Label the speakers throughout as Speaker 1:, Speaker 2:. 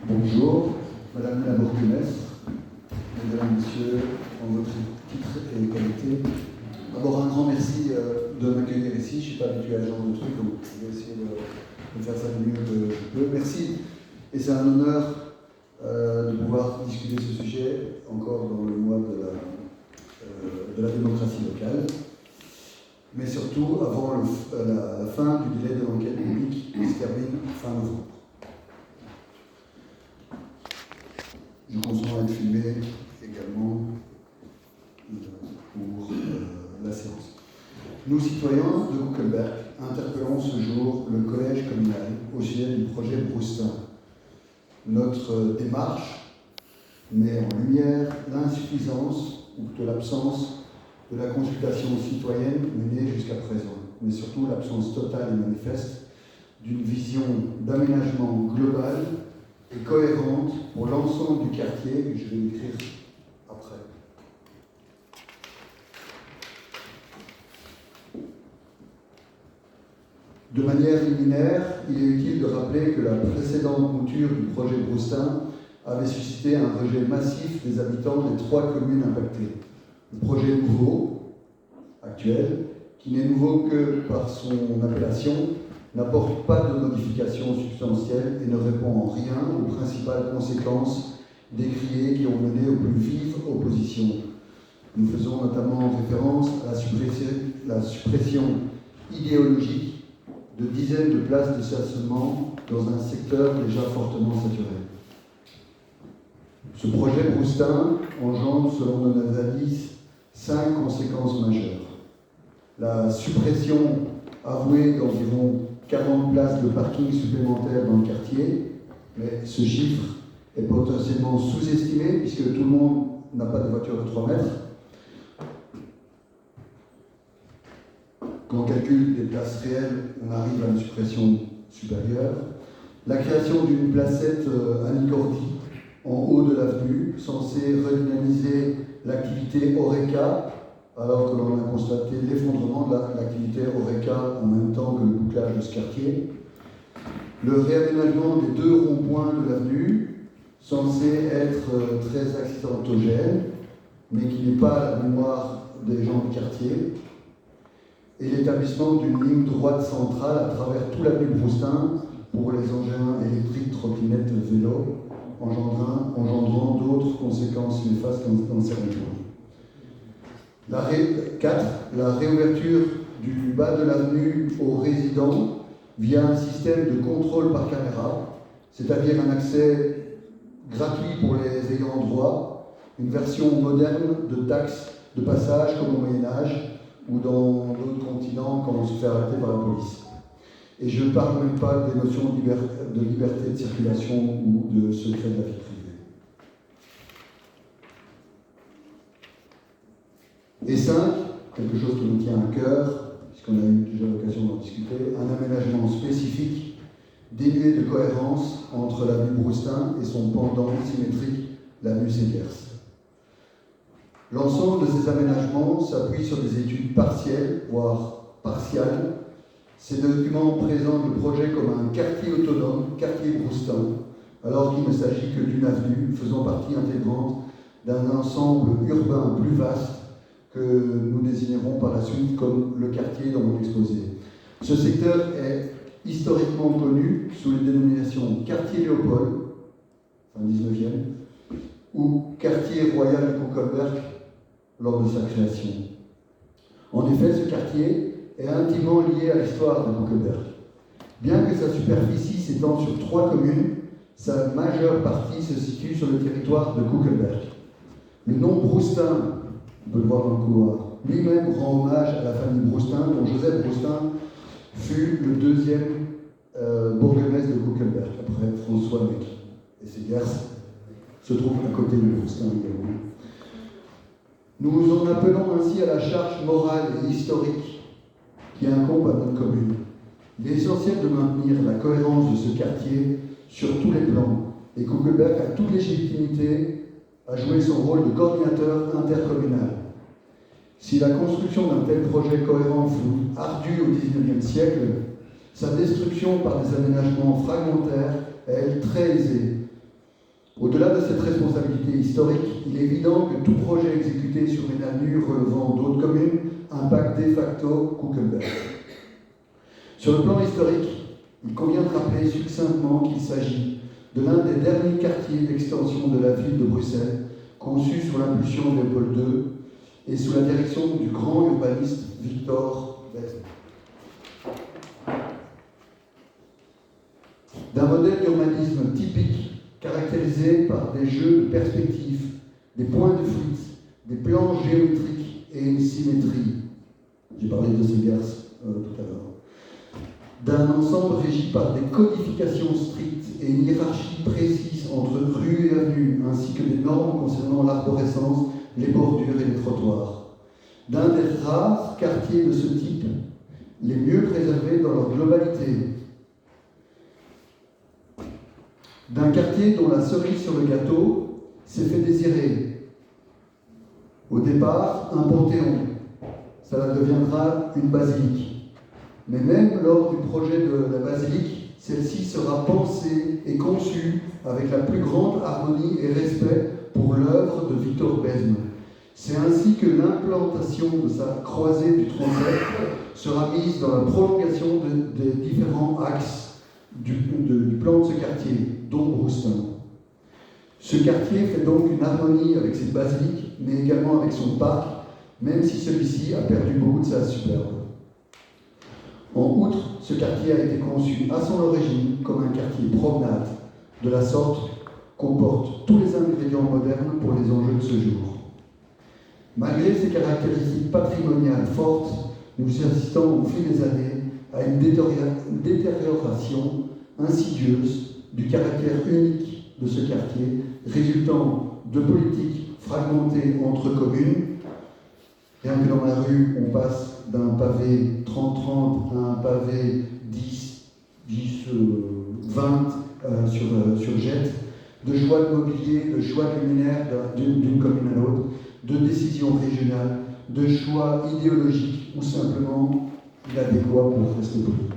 Speaker 1: Bonjour, Madame la bourgmestre, Mesdames et Messieurs, en votre titre et qualité. D'abord, un grand merci de m'accueillir ici. Je ne suis pas habitué à ce genre de truc, donc je vais essayer de faire ça le mieux que je peux. Merci, et c'est un honneur de pouvoir discuter ce sujet encore dans le mois de la démocratie locale, mais surtout avant la fin du délai de l'enquête publique qui se termine fin novembre. Je consens à être filmé également pour la séance. Nous, citoyens de Kuckelberg, interpellons ce jour le collège communal au sujet du projet Broustin. Notre démarche met en lumière l'insuffisance ou plutôt l'absence de la consultation citoyenne menée jusqu'à présent, mais surtout l'absence totale et manifeste d'une vision d'aménagement global et cohérente pour l'ensemble du quartier, que je vais décrire après. De manière liminaire, il est utile de rappeler que la précédente mouture du projet Broustin avait suscité un rejet massif des habitants des 3 communes impactées. Le projet nouveau, actuel, qui n'est nouveau que par son appellation, n'apporte pas de modifications substantielles et ne répond en rien aux principales conséquences décriées qui ont mené aux plus vives oppositions. Nous faisons notamment référence à la suppression idéologique de dizaines de places de stationnement dans un secteur déjà fortement saturé. Ce projet Broustin engendre, selon nos analyses, 5 conséquences majeures. La suppression avouée d'environ 40 places de parking supplémentaires dans le quartier, mais ce chiffre est potentiellement sous-estimé puisque tout le monde n'a pas de voiture de 3 mètres. Quand on calcule les places réelles, on arrive à une suppression supérieure. La création d'une placette à Nicordi en haut de l'avenue, censée redynamiser l'activité Horeca, alors que l'on a constaté l'effondrement de l'activité Horeca en même temps que le bouclage de ce quartier. Le réaménagement des 2 ronds-points de l'avenue, censé être très accidentogène, mais qui n'est pas à la mémoire des gens du quartier. Et l'établissement d'une ligne droite centrale à travers tout l'avenue Broustin pour les engins électriques, trottinettes, vélos, engendrant d'autres conséquences néfastes dans certains points. 4. La réouverture du bas de l'avenue aux résidents via un système de contrôle par caméra, c'est-à-dire un accès gratuit pour les ayants droit, une version moderne de taxe de passage comme au Moyen-Âge ou dans d'autres continents quand on se fait arrêter par la police. Et je ne parle même pas des notions de liberté de circulation ou de secret de la vie privée. Et 5, quelque chose qui nous tient à cœur, puisqu'on a eu déjà l'occasion d'en discuter, un aménagement spécifique dénué de cohérence entre l'avenue Broustin et son pendant symétrique, l'avenue Segers. L'ensemble de ces aménagements s'appuie sur des études partielles, voire partiales. Ces documents présentent le projet comme un quartier autonome, quartier Broustin, alors qu'il ne s'agit que d'une avenue faisant partie intégrante d'un ensemble urbain plus vaste que nous désignerons par la suite comme le quartier dans mon exposé. Ce secteur est historiquement connu sous les dénominations quartier Léopold, fin 19e, ou quartier royal de Kuckelberg lors de sa création. En effet, ce quartier est intimement lié à l'histoire de Kuckelberg. Bien que sa superficie s'étende sur 3 communes, sa majeure partie se situe sur le territoire de Kuckelberg. Le nom Broustin, on peut le voir dans le couloir, lui-même rend hommage à la famille Broustin, dont Joseph Broustin fut le 2e bourgmestre de Kuckelberg, après François Mec. Et Segers se trouve à côté de Broustin également. Nous en appelons ainsi à la charge morale et historique qui incombe à notre commune. Il est essentiel de maintenir la cohérence de ce quartier sur tous les plans, et Kuckelberg a toute légitimité à jouer son rôle de coordinateur intercommunal. Si la construction d'un tel projet cohérent fut ardue au XIXe siècle, sa destruction par des aménagements fragmentaires est, elle, très aisée, Au-delà de cette responsabilité historique, il est évident que tout projet exécuté sur une avenue relevant d'autres communes impacte de facto Kuckelberg. Sur le plan historique, il convient de rappeler succinctement qu'il s'agit de l'un des derniers quartiers d'extension de la ville de Bruxelles, conçu sous l'impulsion de Léopold II et sous la direction du grand urbaniste Victor Besme. D'un modèle d'urbanisme typique caractérisé par des jeux de perspective, des points de fuite, des plans géométriques et une symétrie. J'ai parlé de Segers tout à l'heure. D'un ensemble régi par des codifications strictes et une hiérarchie précise entre rues et avenues, ainsi que des normes concernant l'arborescence, les bordures et les trottoirs. D'un des rares quartiers de ce type, les mieux préservés dans leur globalité. D'un quartier dont la cerise sur le gâteau s'est fait désirer. Au départ, un panthéon. Cela deviendra une basilique. Mais même lors du projet de la basilique, celle-ci sera pensée et conçue avec la plus grande harmonie et respect pour l'œuvre de Victor Besme. C'est ainsi que l'implantation de sa croisée du transept sera mise dans la prolongation des différents axes du plan de ce quartier, dont Broustin. Ce quartier fait donc une harmonie avec cette basilique, mais également avec son parc, même si celui-ci a perdu beaucoup de sa superbe. En outre, ce quartier a été conçu à son origine comme un quartier promenade, de la sorte qu'on porte tous les ingrédients modernes pour les enjeux de ce jour. Malgré ces caractéristiques patrimoniales fortes, nous assistons au fil des années à une détérioration insidieuse du caractère unique de ce quartier, résultant de politiques fragmentées entre communes. Rien que dans la rue, on passe d'un pavé 30-30 à un pavé 10-20 sur jet, de choix de mobilier, de choix de luminaires d'une commune à l'autre, de décisions régionales, de choix idéologiques ou simplement inadéquats pour rester poli.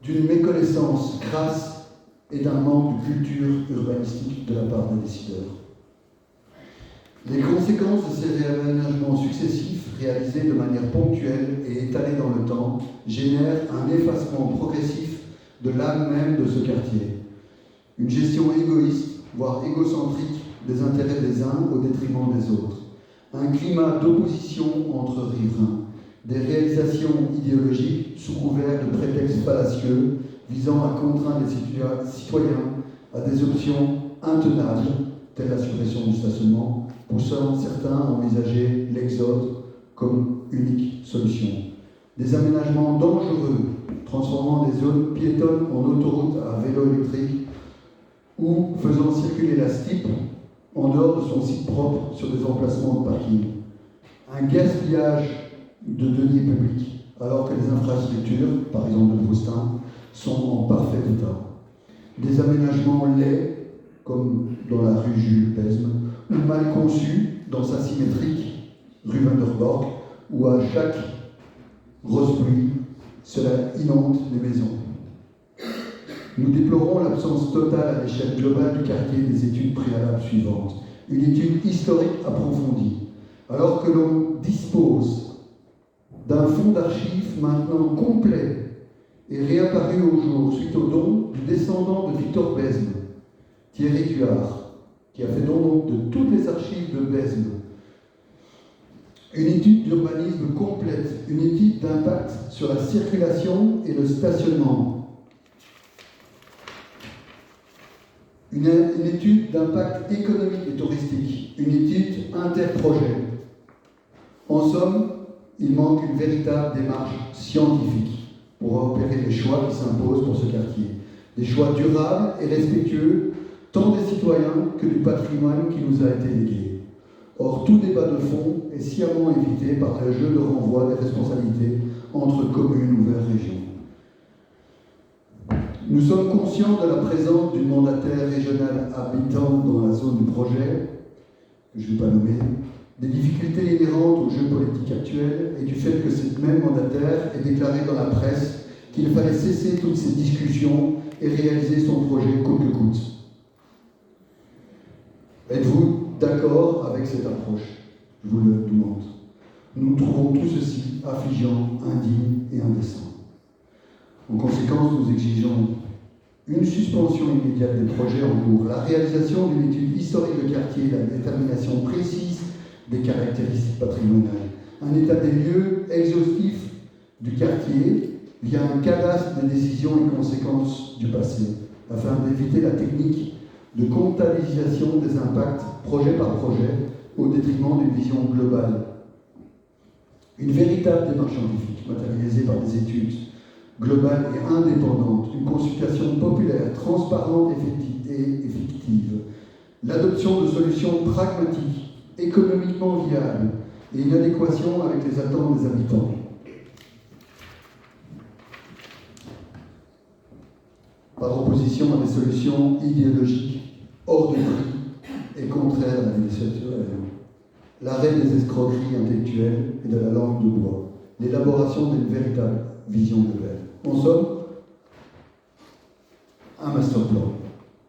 Speaker 1: D'une méconnaissance crasse et d'un manque de culture urbanistique de la part des décideurs. Les conséquences de ces réaménagements successifs, réalisés de manière ponctuelle et étalés dans le temps, génèrent un effacement progressif de l'âme même de ce quartier. Une gestion égoïste, voire égocentrique, des intérêts des uns au détriment des autres. Un climat d'opposition entre riverains. Des réalisations idéologiques sous couvert de prétextes fallacieux visant à contraindre les citoyens à des options intenables, telle la suppression du stationnement, poussant certains à envisager l'exode comme unique solution. Des aménagements dangereux, transformant des zones piétonnes en autoroutes à vélo électrique ou faisant circuler la STIP en dehors de son site propre sur des emplacements de parking. Un gaspillage de deniers publics, alors que les infrastructures, par exemple de Broustin, sont en parfait état. Des aménagements laids, comme dans la rue Jules Besme, ou mal conçus dans sa symétrique rue Vanderborg, où à chaque grosse pluie, cela inonde les maisons. Nous déplorons l'absence totale à l'échelle globale du quartier des études préalables suivantes. Une étude historique approfondie, alors que l'on dispose d'un fonds d'archives maintenant complet et réapparu au jour suite au don du descendant de Victor Besme, Thierry Cuard, qui a fait don de toutes les archives de Besme. Une étude d'urbanisme complète, une étude d'impact sur la circulation et le stationnement. Une étude d'impact économique et touristique, une étude interprojet. En somme, il manque une véritable démarche scientifique pour opérer les choix qui s'imposent pour ce quartier. Des choix durables et respectueux, tant des citoyens que du patrimoine qui nous a été légué. Or, tout débat de fond est sciemment évité par le jeu de renvoi des responsabilités entre communes ou vers régions. Nous sommes conscients de la présence d'une mandataire régionale habitante dans la zone du projet, que je ne vais pas nommer, des difficultés inhérentes au jeu politique actuel et du fait que cette même mandataire est déclarée dans la presse qu'il fallait cesser toutes ces discussions et réaliser son projet coûte que coûte. Êtes-vous d'accord avec cette approche? Je vous le demande. Nous trouvons tout ceci affligeant, indigne et indécent. En conséquence, nous exigeons une suspension immédiate des projets en cours, la réalisation d'une étude historique de quartier, la détermination précise des caractéristiques patrimoniales, un état des lieux exhaustif du quartier via un cadastre des décisions et conséquences du passé, afin d'éviter la technique de comptabilisation des impacts projet par projet au détriment d'une vision globale. Une véritable démarche scientifique matérialisée par des études globale et indépendante, une consultation populaire, transparente et effective, l'adoption de solutions pragmatiques, économiquement viables et une adéquation avec les attentes des habitants. Par opposition à des solutions idéologiques hors de prix et contraires à la vie naturelle, l'arrêt des escroqueries intellectuelles et de la langue de bois, l'élaboration d'une véritable vision globale. En somme, un master plan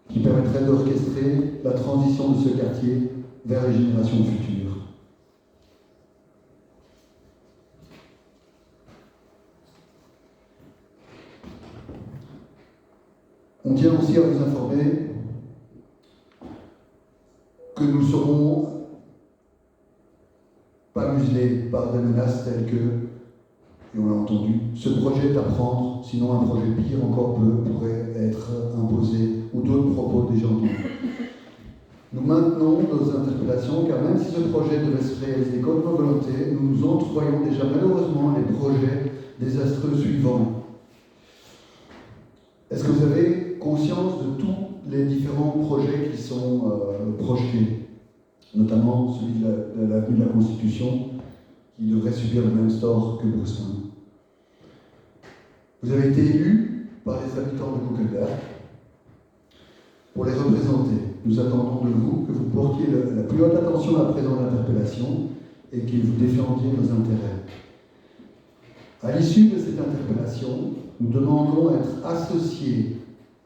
Speaker 1: qui permettrait d'orchestrer la transition de ce quartier vers les générations futures. On tient aussi à vous informer que nous ne serons pas muselés par des menaces telles que, et on l'a entendu, ce projet est à prendre, sinon un projet pire encore pourrait être imposé, ou d'autres propos déjà entendus. Nous maintenons nos interpellations, car même si ce projet devait se réaliser comme nos volontés, nous nous entrevoyons déjà malheureusement les projets désastreux suivants. Est-ce que vous avez conscience de tous les différents projets qui sont projetés, notamment celui de l'avenue de la Constitution, qui devrait subir le même sort que Broustin? Vous avez été élus par les habitants de Kuckelberg pour les représenter. Nous attendons de vous que vous portiez la plus haute attention à la présente interpellation et que vous défendiez nos intérêts. À l'issue de cette interpellation, nous demandons à être associés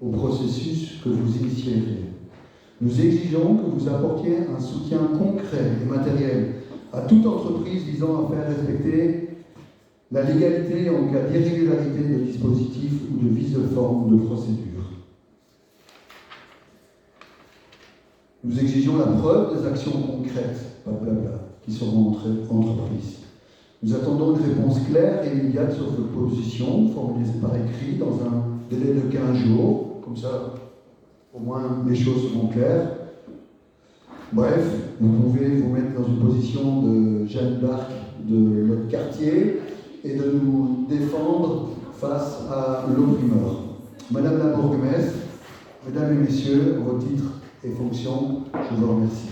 Speaker 1: au processus que vous initierez. Nous exigeons que vous apportiez un soutien concret et matériel à toute entreprise visant à faire respecter la légalité en cas d'irrégularité de dispositifs ou de vice de forme de procédure. Nous exigeons la preuve des actions concrètes, pas blabla, qui seront entreprises. Nous attendons une réponse claire et immédiate sur votre position, formulée par écrit dans un délai de 15 jours, comme ça au moins les choses seront claires. Bref, vous pouvez vous mettre dans une position de Jeanne d'Arc de notre quartier et de nous défendre face à l'opprimeur. Madame la bourgmestre, mesdames et messieurs, vos titres et fonctions, je vous remercie.